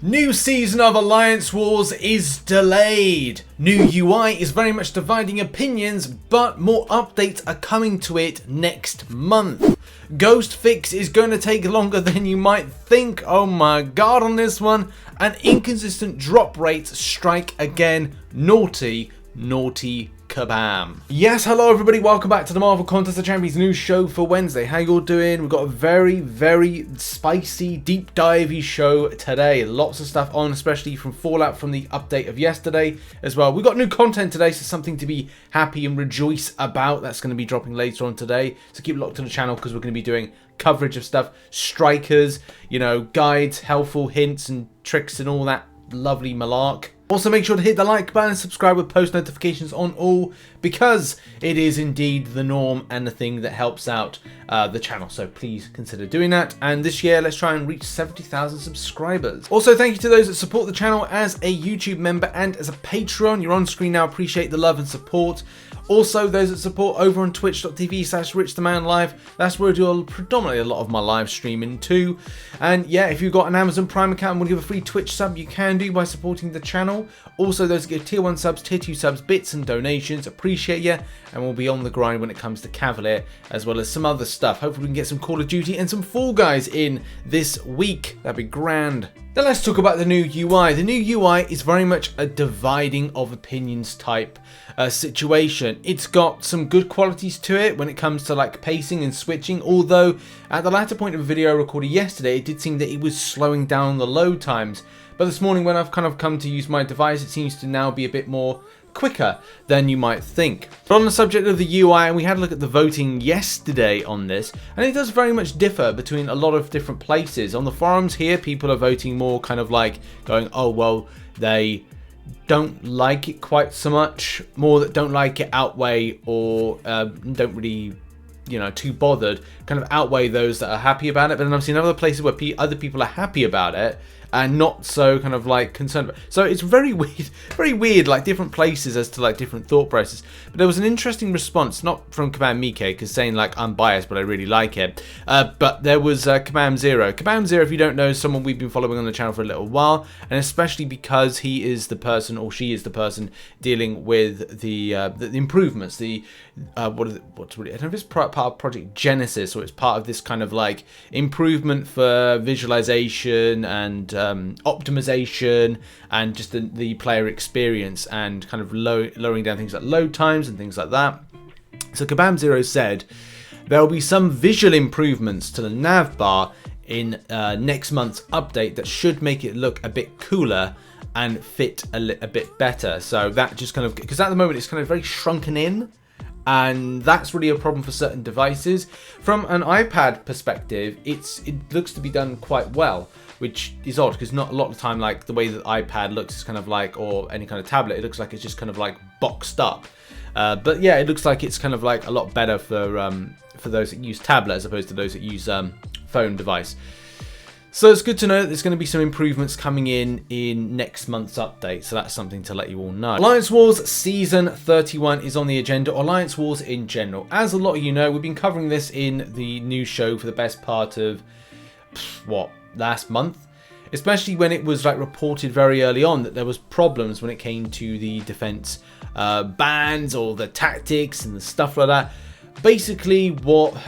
New season of Alliance Wars is delayed. New UI is very much dividing opinions, but more updates are coming to it next month. Ghost fix is going to take longer than you might think. Oh my god on this one. And inconsistent drop rates strike again. Naughty, naughty kabam. Yes, hello everybody, welcome back to the Marvel Contest of Champions news show for Wednesday. How you all doing? We've got a very spicy, deep divey show today. Lots of stuff on, especially from Fallout from the update of yesterday as well. We've got new content today, so something to be happy and rejoice about. That's going to be dropping later on today. So keep locked to the channel because we're going to be doing coverage of stuff, strikers, you know, guides, helpful hints and tricks and all that lovely malark. Also make sure to hit the like button and subscribe with post notifications on all, because it is indeed the norm and the thing that helps out the channel. So please consider doing that. And this year, let's try and reach 70,000 subscribers. Also, thank you to those that support the channel as a YouTube member and as a Patreon. You're on screen now. Appreciate the love and support. Also, those that support over on twitch.tv/RichTheMan live. That's where I do predominantly a lot of my live streaming too. And yeah, if you've got an Amazon Prime account and want to give a free Twitch sub, you can do by supporting the channel. Also, those that give tier 1 subs, tier 2 subs, bits and donations, appreciate you. And we'll be on the grind when it comes to Cavalier, as well as some other stuff. Hopefully we can get some Call of Duty and some Fall Guys in this week. That'd be grand. Then let's talk about the new UI. The new UI is very much a dividing of opinions type situation. It's got some good qualities to it when it comes to like pacing and switching, although at the latter point of a video I recorded yesterday, it did seem that it was slowing down the load times. But this morning when I've kind of come to use my device, it seems to now be a bit more quicker than you might think. But on the subject of the UI, we had a look at the voting yesterday on this, and it does very much differ between a lot of different places. On the forums here, people are voting more kind of like going, oh well, they don't like it quite so much. More that don't like it outweigh, or don't really, you know, too bothered, kind of outweigh those that are happy about it. But then I've seen other places where other people are happy about it and not so kind of like concerned about it. So it's very weird, like different places as to like different thought processes. But there was an interesting response, not from Kabam Mike, because saying like I'm biased but I really like it, but there was Kabam Zero. Kabam Zero, if you don't know, is someone we've been following on the channel for a little while, and especially because he is the person, or she is the person, dealing with the improvements, the what's really, I don't know if it's part of Project Genesis or it's part of this kind of like improvement for visualization and optimization and just the player experience, and kind of lowering down things like load times and things like that. So Kabam Zero said there will be some visual improvements to the nav bar in next month's update that should make it look a bit cooler and fit a bit better. So that just kind of, because at the moment it's kind of very shrunken in, and that's really a problem for certain devices. From an iPad perspective, it looks to be done quite well, which is odd because not a lot of the time, like the way that iPad looks is kind of like, or any kind of tablet, it looks like it's just kind of like boxed up. But yeah, it looks like it's kind of like a lot better for those that use tablet as opposed to those that use phone device. So it's good to know that there's going to be some improvements coming in next month's update. So that's something to let you all know. Alliance Wars Season 31 is on the agenda. Alliance Wars in general. As a lot of you know, we've been covering this in the news show for the best part of, last month. Especially when it was like reported very early on that there was problems when it came to the defense bans or the tactics and the stuff like that. Basically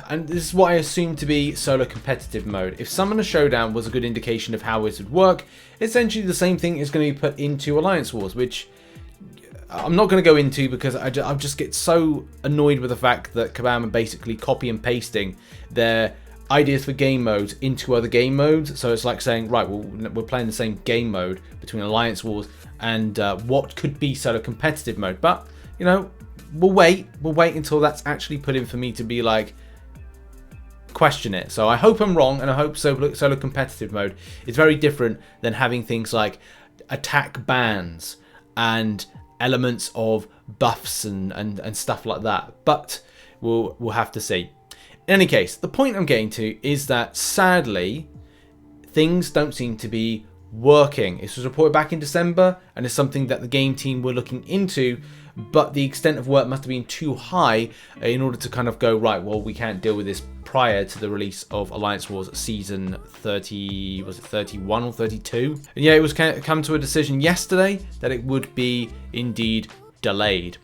and this is what I assume to be solo competitive mode. If Summoner Showdown was a good indication of how it would work, essentially the same thing is going to be put into Alliance Wars, which I'm not going to go into because I just get so annoyed with the fact that Kabam are basically copy and pasting their ideas for game modes into other game modes. So it's like saying, right, well, we're playing the same game mode between Alliance Wars and what could be solo competitive mode. But, you know, we'll wait until that's actually put in for me to be like, question it. So I hope I'm wrong, and I hope solo competitive mode is very different than having things like attack bans and elements of buffs and stuff like that. But we'll have to see. In any case, the point I'm getting to is that sadly things don't seem to be working. This was reported back in December, and it's something that the game team were looking into but the extent of work must have been too high in order to kind of go, right, well, we can't deal with this prior to the release of Alliance Wars Season 30, was it 31 or 32? And yeah, it was come to a decision yesterday that it would be indeed delayed.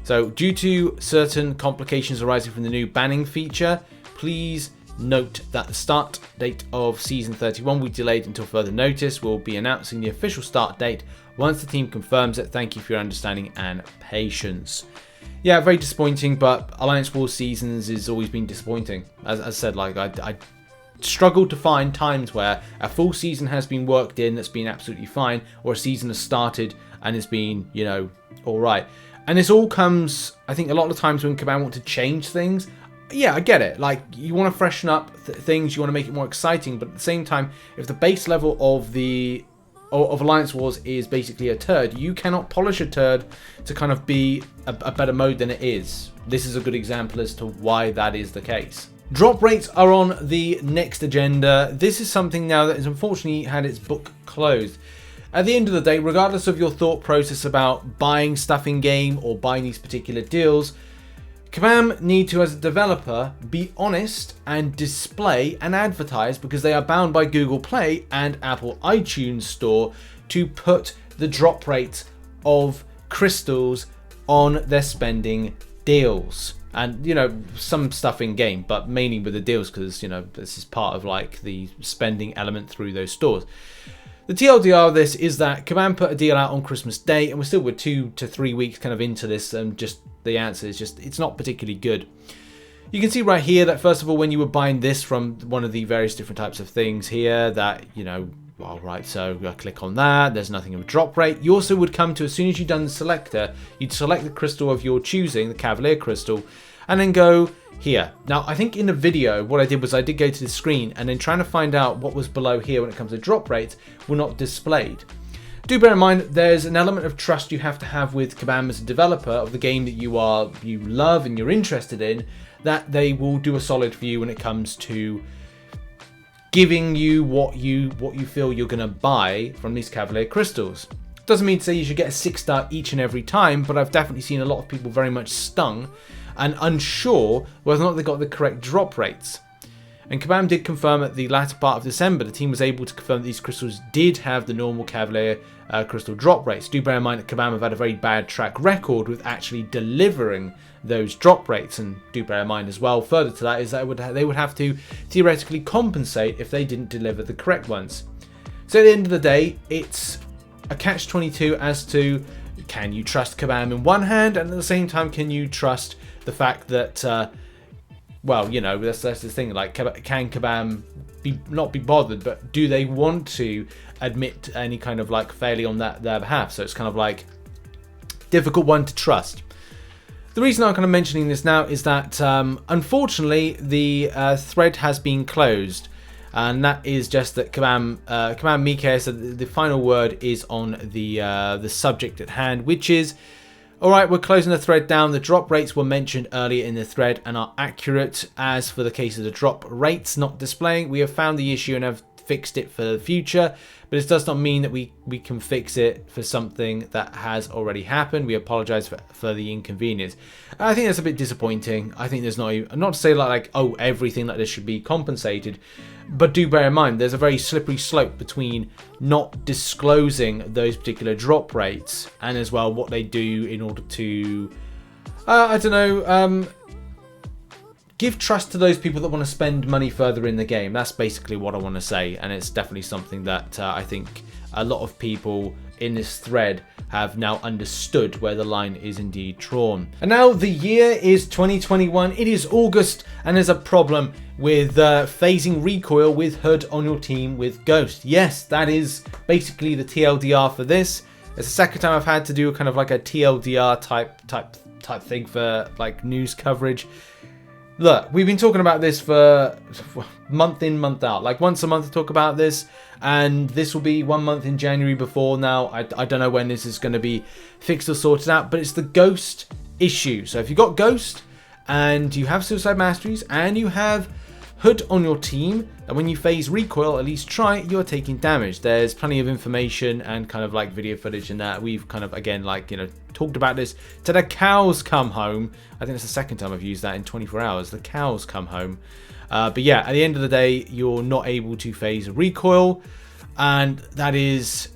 So due to certain complications arising from the new banning feature, please note that the start date of Season 31 will be delayed until further notice. We'll be announcing the official start date once the team confirms it. Thank you for your understanding and patience. Yeah, very disappointing, but Alliance Wars Seasons has always been disappointing. As I said, like I struggled to find times where a full season has been worked in that's been absolutely fine, or a season has started and it's been, you know, all right. And this all comes, I think, a lot of times when Kabam want to change things. Yeah, I get it. Like, you want to freshen up things, you want to make it more exciting, but at the same time, if the base level of Alliance Wars is basically a turd, you cannot polish a turd to kind of be a better mode than it is. This is a good example as to why that is the case. Drop rates are on the next agenda. This is something now that has unfortunately had its book closed. At the end of the day, regardless of your thought process about buying stuff in game or buying these particular deals, Kabam need to, as a developer, be honest and display and advertise, because they are bound by Google Play and Apple iTunes Store to put the drop rate of crystals on their spending deals. And, you know, some stuff in game, but mainly with the deals, because, you know, this is part of like the spending element through those stores. The TLDR of this is that Kabam put a deal out on Christmas Day, and we're still with 2 to 3 weeks kind of into this, and just the answer is just, it's not particularly good. You can see right here that, first of all, when you were buying this from one of the various different types of things here, that, you know, all right, so I click on that, there's nothing of a drop rate. You also would come to, as soon as you've done the selector, you'd select the crystal of your choosing, the Cavalier crystal, and then go here. Now, I think in the video, what I did was I did go to the screen, and then trying to find out what was below here when it comes to drop rates were not displayed. Do bear in mind, there's an element of trust you have to have with Kabam as a developer of the game that you love and you're interested in, that they will do a solid for you when it comes to giving you what you feel you're going to buy from these Cavalier crystals. Doesn't mean to say you should get a 6-star each and every time, but I've definitely seen a lot of people very much stung and unsure whether or not they got the correct drop rates. And Kabam did confirm at the latter part of December, the team was able to confirm that these crystals did have the normal Cavalier crystal drop rates. Do bear in mind that Kabam have had a very bad track record with actually delivering those drop rates, and do bear in mind as well, further to that, is that they would have to theoretically compensate if they didn't deliver the correct ones. So at the end of the day, it's a catch-22 as to, can you trust Kabam in one hand, and at the same time, can you trust the fact that well, you know, that's the thing, like, can Kabam not be bothered, but do they want to admit any kind of like failure on their behalf? So it's kind of like difficult one to trust. The reason I'm kind of mentioning this now is that unfortunately the thread has been closed, and that is just that Kabam Mike said the final word is on the subject at hand, which is, alright, we're closing the thread down. The drop rates were mentioned earlier in the thread and are accurate. As for the case of the drop rates not displaying, we have found the issue and have fixed it for the future, but it does not mean that we can fix it for something that has already happened. We apologize for the inconvenience. I think that's a bit disappointing. I think there's not to say like, oh, everything like this should be compensated, but do bear in mind there's a very slippery slope between not disclosing those particular drop rates and as well what they do in order to I don't know, give trust to those people that want to spend money further in the game. That's basically what I want to say, and it's definitely something that I think a lot of people in this thread have now understood where the line is indeed drawn. And now the year is 2021, it is August, and there's a problem with phasing Recoil with Hood on your team with Ghost. Yes, that is basically the TLDR for this. It's the second time I've had to do kind of like a TLDR type thing for like news coverage. Look, we've been talking about this for month in, month out. Like once a month to talk about this, and this will be 1 month in January before now. I don't know when this is going to be fixed or sorted out, but it's the Ghost issue. So if you've got Ghost and you have Suicide Masteries and you have hood on your team, and when you phase recoil, at least try, you're taking damage. There's plenty of information and kind of like video footage in that. We've kind of, again, like, you know, talked about this till the cows come home. I think it's the second time I've used that in 24 hours. The cows come home. But yeah, at the end of the day, you're not able to phase recoil, and that is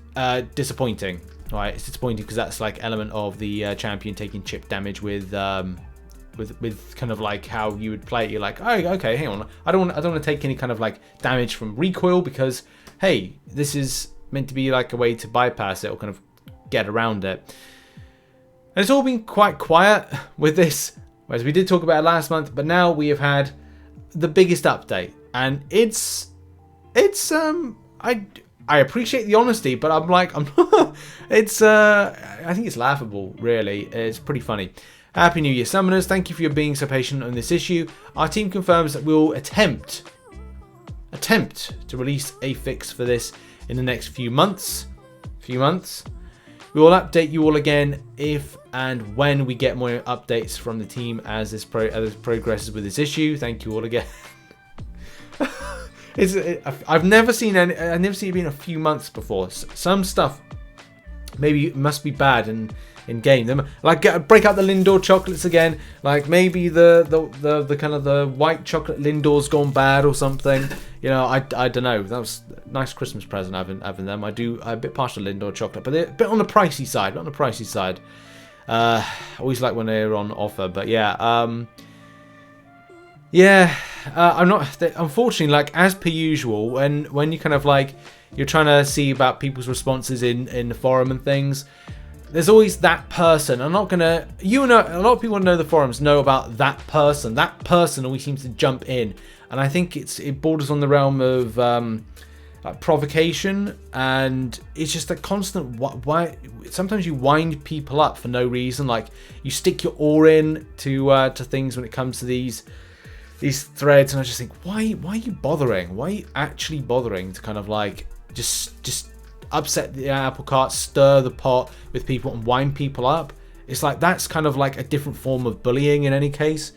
disappointing. Right, it's disappointing because that's like element of the champion taking chip damage with kind of like how you would play it. You're like, oh, okay, hang on, I don't want to take any kind of like damage from recoil because, hey, this is meant to be like a way to bypass it or kind of get around it. And it's all been quite quiet with this, whereas we did talk about it last month, but now we have had the biggest update, and it's I appreciate the honesty, but I'm like, it's I think it's laughable, really. It's pretty funny. Happy New Year, Summoners. Thank you for being so patient on this issue. Our team confirms that we'll attempt to release a fix for this in the next few months. We will update you all again if and when we get more updates from the team as this progresses with this issue. Thank you all again. I've never seen it being a few months before. Some stuff maybe must be bad in game. Them like break out the Lindor chocolates again. Like maybe the kind of the white chocolate Lindor's gone bad or something. You know, I don't know. That was a nice Christmas present having them. I'm a bit partial to Lindor chocolate, but they're a bit on the pricey side. Not on the pricey side. Always like when they're on offer, but yeah. I'm not. Unfortunately, like as per usual, when you kind of like you're trying to see about people's responses in the forum and things, there's always that person. I'm not gonna. You know, a lot of people know the forums know about that person. That person always seems to jump in, and I think it borders on the realm of like provocation, and it's just a constant. Why? Sometimes you wind people up for no reason. Like you stick your oar in to things when it comes to these threads, and I just think, why are you bothering? Why are you actually bothering to kind of like just upset the apple cart, stir the pot with people and wind people up? It's like that's kind of like a different form of bullying in any case.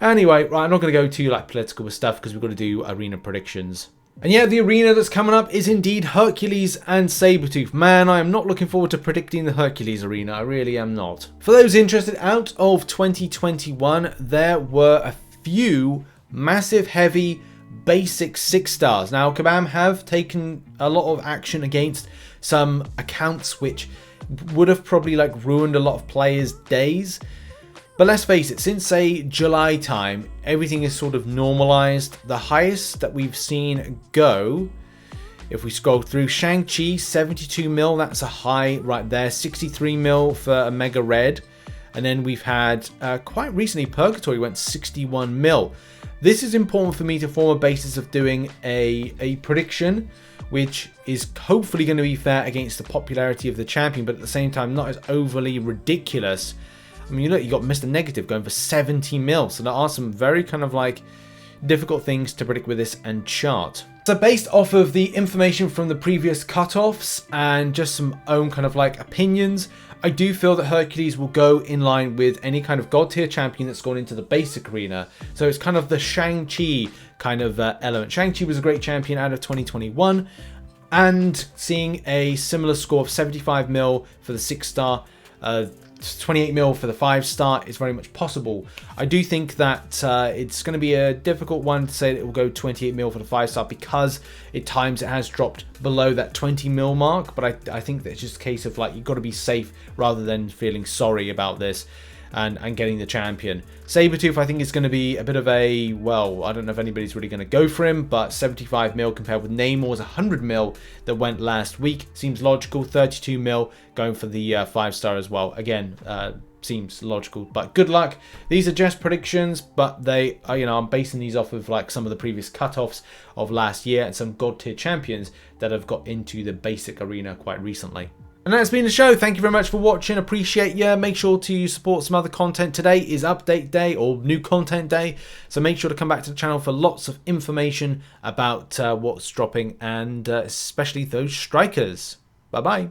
Anyway, right, I'm not going to go too like political with stuff because we've got to do arena predictions. And yeah, the arena that's coming up is indeed Hercules and Sabretooth. Man, I am not looking forward to predicting the Hercules arena. I really am not. For those interested, out of 2021, there were a few massive, heavy, basic 6 stars. Now, Kabam have taken a lot of action against some accounts which would have probably like ruined a lot of players' days. But let's face it, since say July time, everything is sort of normalized. The highest that we've seen go, if we scroll through, Shang-Chi 72 mil, that's a high right there. 63 mil for a Mega Red. And then we've had, quite recently, Purgatory went 61 mil. This is important for me to form a basis of doing a prediction, which is hopefully going to be fair against the popularity of the champion, but at the same time not as overly ridiculous. I mean, look, you got Mr. Negative going for 70 mil, so there are some very kind of like difficult things to predict with this and chart. So based off of the information from the previous cutoffs and just some own kind of like opinions, I do feel that Hercules will go in line with any kind of god tier champion that's gone into the basic arena. So it's kind of the Shang-Chi kind of element. Shang-Chi was a great champion out of 2021, and seeing a similar score of 75 mil for the 6-star, 28 mil for the 5-star is very much possible. I do think that it's going to be a difficult one to say that it will go 28 mil for the 5-star because at times it has dropped below that 20 mil mark, but I think that it's just a case of like you've got to be safe rather than feeling sorry about this and getting the champion. Sabretooth I think is going to be a bit of a, well, I don't know if anybody's really going to go for him, but 75 mil compared with Namor's 100 mil that went last week seems logical. 32 mil going for the 5-star as well. Again, seems logical, but good luck. These are just predictions, but they are, you know, I'm basing these off of like some of the previous cutoffs of last year and some god tier champions that have got into the basic arena quite recently. And that's been the show. Thank you very much for watching. Appreciate you. Make sure to support some other content. Today is update day or new content day. So make sure to come back to the channel for lots of information about what's dropping and especially those strikers. Bye-bye.